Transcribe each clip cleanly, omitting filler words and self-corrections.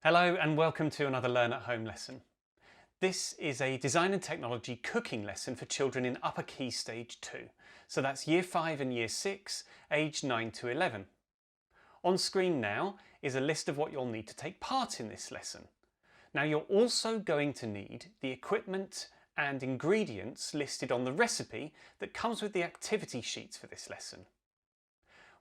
Hello and welcome to another Learn at Home lesson. This is a design and technology cooking lesson for children in upper key stage 2. So that's year 5 and year 6, aged 9 to 11. On screen now is a list of what you'll need to take part in this lesson. Now you're also going to need the equipment and ingredients listed on the recipe that comes with the activity sheets for this lesson.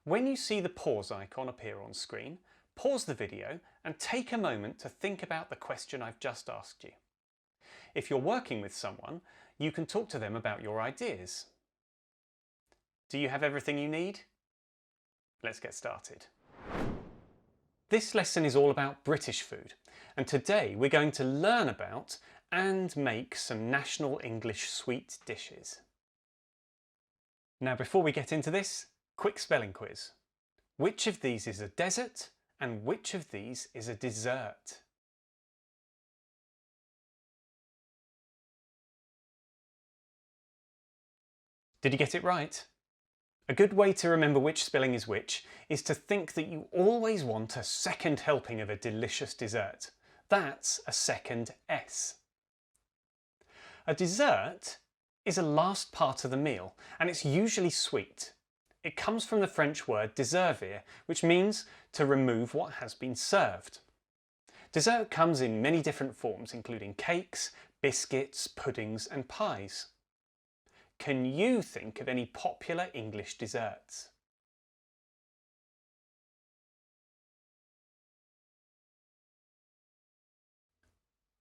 When you see the pause icon appear on screen, pause the video and take a moment to think about the question I've just asked you. If you're working with someone, you can talk to them about your ideas. Do you have everything you need? Let's get started. This lesson is all about British food, and today we're going to learn about and make some national English sweet dishes. Now before we get into this, quick spelling quiz. Which of these is a dessert and which of these is a dessert? Did you get it right? A good way to remember which spelling is which is to think that you always want a second helping of a delicious dessert. That's a second S. A dessert is a last part of the meal and it's usually sweet. It comes from the French word desservir, which means to remove what has been served. Dessert comes in many different forms, including cakes, biscuits, puddings and pies. Can you think of any popular English desserts?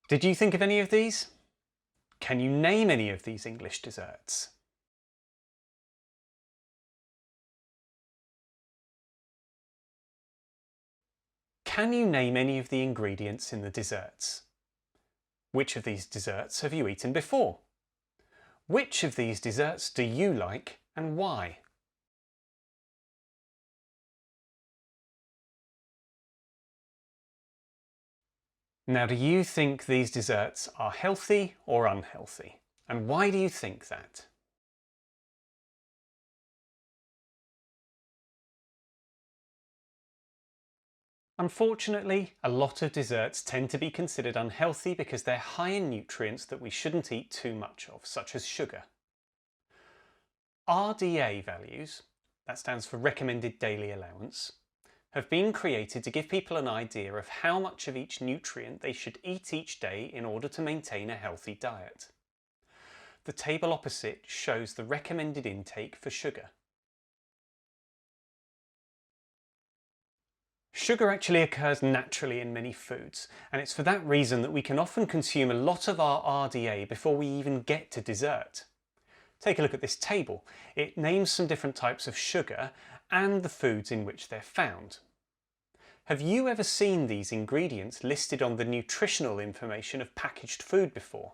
Did you think of any of these? Can you name any of these English desserts? Can you name any of the ingredients in the desserts? Which of these desserts have you eaten before? Which of these desserts do you like and why? Now, do you think these desserts are healthy or unhealthy? And why do you think that? Unfortunately, a lot of desserts tend to be considered unhealthy because they're high in nutrients that we shouldn't eat too much of, such as sugar. RDA values, that stands for Recommended Daily Allowance, have been created to give people an idea of how much of each nutrient they should eat each day in order to maintain a healthy diet. The table opposite shows the recommended intake for sugar. Sugar actually occurs naturally in many foods, and it's for that reason that we can often consume a lot of our RDA before we even get to dessert. Take a look at this table. It names some different types of sugar and the foods in which they're found. Have you ever seen these ingredients listed on the nutritional information of packaged food before?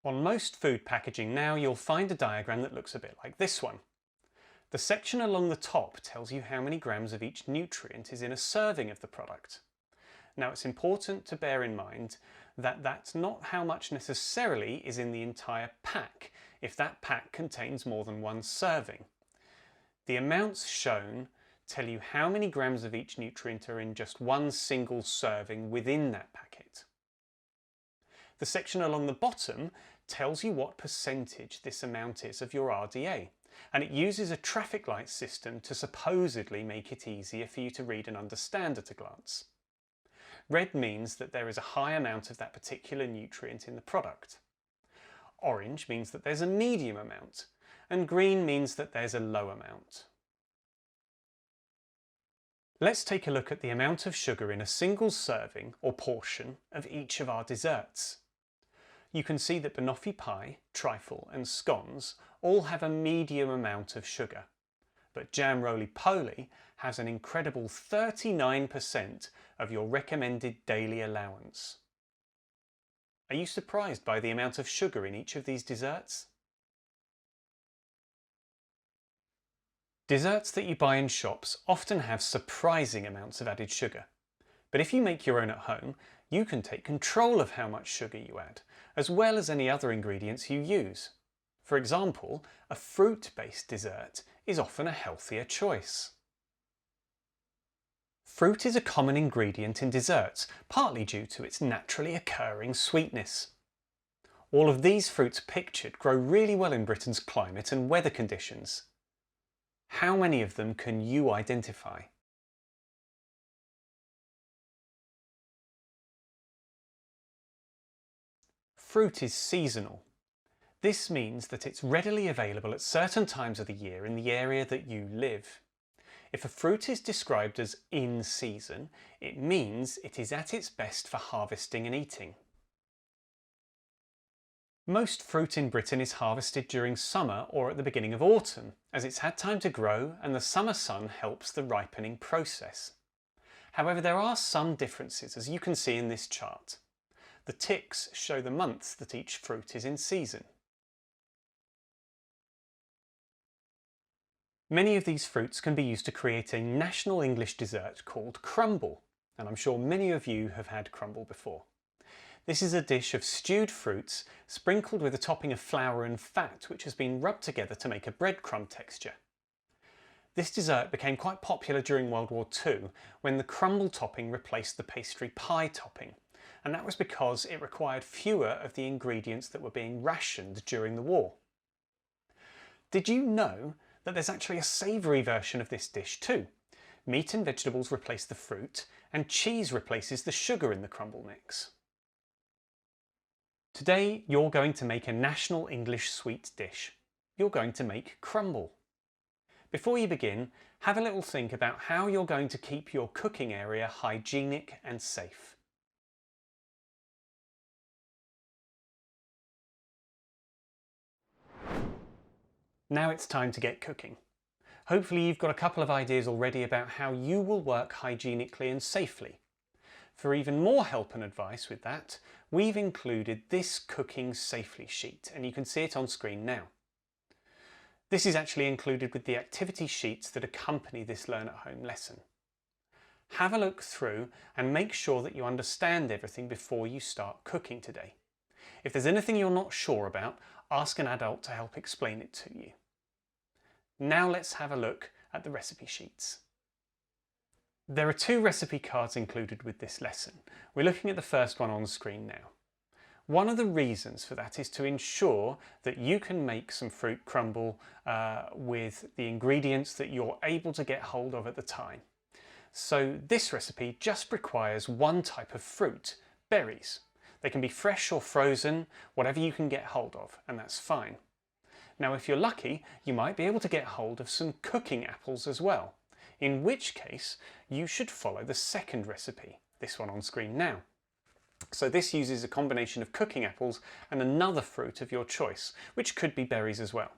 On most food packaging now, you'll find a diagram that looks a bit like this one. The section along the top tells you how many grams of each nutrient is in a serving of the product. Now it's important to bear in mind that that's not how much necessarily is in the entire pack if that pack contains more than one serving. The amounts shown tell you how many grams of each nutrient are in just one single serving within that packet. The section along the bottom tells you what percentage this amount is of your RDA. And it uses a traffic light system to supposedly make it easier for you to read and understand at a glance. Red means that there is a high amount of that particular nutrient in the product. Orange means that there's a medium amount, and green means that there's a low amount. Let's take a look at the amount of sugar in a single serving or portion of each of our desserts. You can see that banoffee pie, trifle and scones all have a medium amount of sugar, but jam roly-poly has an incredible 39% of your recommended daily allowance. Are you surprised by the amount of sugar in each of these desserts? Desserts that you buy in shops often have surprising amounts of added sugar, but if you make your own at home, you can take control of how much sugar you add, as well as any other ingredients you use. For example, a fruit-based dessert is often a healthier choice. Fruit is a common ingredient in desserts, partly due to its naturally occurring sweetness. All of these fruits pictured grow really well in Britain's climate and weather conditions. How many of them can you identify? Fruit is seasonal. This means that it's readily available at certain times of the year in the area that you live. If a fruit is described as in season, it means it is at its best for harvesting and eating. Most fruit in Britain is harvested during summer or at the beginning of autumn, as it's had time to grow and the summer sun helps the ripening process. However, there are some differences, as you can see in this chart. The ticks show the months that each fruit is in season. Many of these fruits can be used to create a national English dessert called crumble, and I'm sure many of you have had crumble before. This is a dish of stewed fruits sprinkled with a topping of flour and fat which has been rubbed together to make a breadcrumb texture. This dessert became quite popular during World War II when the crumble topping replaced the pastry pie topping, and that was because it required fewer of the ingredients that were being rationed during the war. Did you know that there's actually a savoury version of this dish too? Meat and vegetables replace the fruit, and cheese replaces the sugar in the crumble mix. Today you're going to make a national English sweet dish. You're going to make crumble. Before you begin, have a little think about how you're going to keep your cooking area hygienic and safe. Now it's time to get cooking. Hopefully you've got a couple of ideas already about how you will work hygienically and safely. For even more help and advice with that, we've included this cooking safely sheet, and you can see it on screen now. This is actually included with the activity sheets that accompany this Learn at Home lesson. Have a look through and make sure that you understand everything before you start cooking today. If there's anything you're not sure about, ask an adult to help explain it to you. Now let's have a look at the recipe sheets. There are 2 recipe cards included with this lesson. We're looking at the first one on screen now. One of the reasons for that is to ensure that you can make some fruit crumble with the ingredients that you're able to get hold of at the time. So this recipe just requires one type of fruit, berries. They can be fresh or frozen, whatever you can get hold of, and that's fine. Now if you're lucky, you might be able to get hold of some cooking apples as well, in which case you should follow the second recipe, this one on screen now. So this uses a combination of cooking apples and another fruit of your choice, which could be berries as well.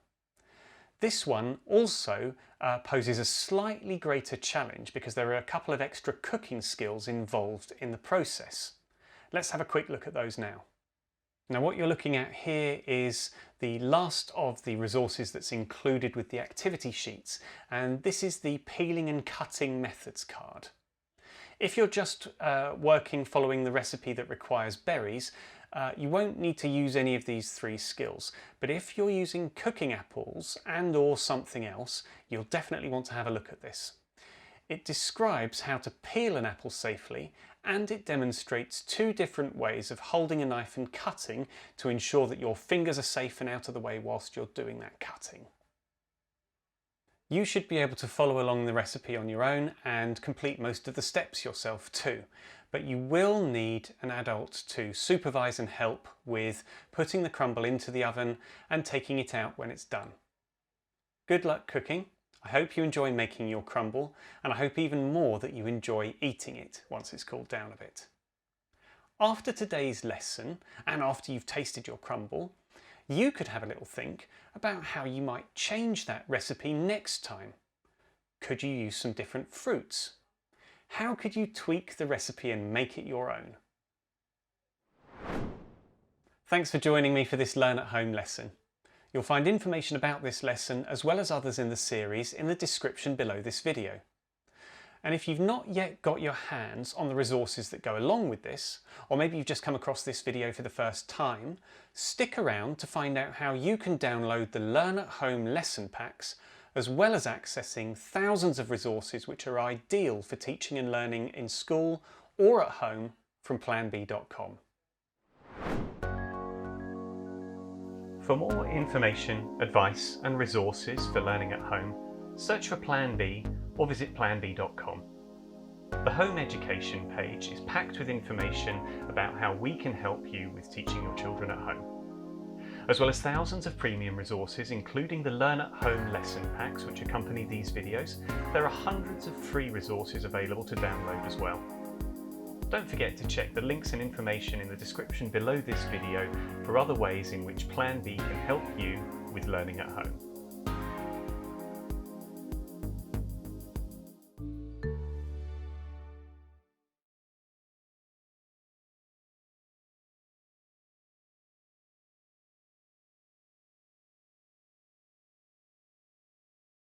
This one also poses a slightly greater challenge because there are a couple of extra cooking skills involved in the process. Let's have a quick look at those now. Now what you're looking at here is the last of the resources that's included with the activity sheets, and this is the peeling and cutting methods card. If you're just working following the recipe that requires berries, you won't need to use any of these 3 skills, but if you're using cooking apples and or something else, you'll definitely want to have a look at this. It describes how to peel an apple safely, and it demonstrates 2 different ways of holding a knife and cutting to ensure that your fingers are safe and out of the way whilst you're doing that cutting. You should be able to follow along the recipe on your own and complete most of the steps yourself too, but you will need an adult to supervise and help with putting the crumble into the oven and taking it out when it's done. Good luck cooking. I hope you enjoy making your crumble, and I hope even more that you enjoy eating it once it's cooled down a bit. After today's lesson, and after you've tasted your crumble, you could have a little think about how you might change that recipe next time. Could you use some different fruits? How could you tweak the recipe and make it your own? Thanks for joining me for this Learn at Home lesson. You'll find information about this lesson as well as others in the series in the description below this video. And if you've not yet got your hands on the resources that go along with this, or maybe you've just come across this video for the first time, stick around to find out how you can download the Learn at Home lesson packs as well as accessing thousands of resources which are ideal for teaching and learning in school or at home from PlanBee.com. For more information, advice and resources for learning at home, search for PlanBee or visit PlanBee.com. The Home Education page is packed with information about how we can help you with teaching your children at home. As well as thousands of premium resources, including the Learn at Home lesson packs which accompany these videos, there are hundreds of free resources available to download as well. Don't forget to check the links and information in the description below this video for other ways in which PlanBee can help you with learning at home.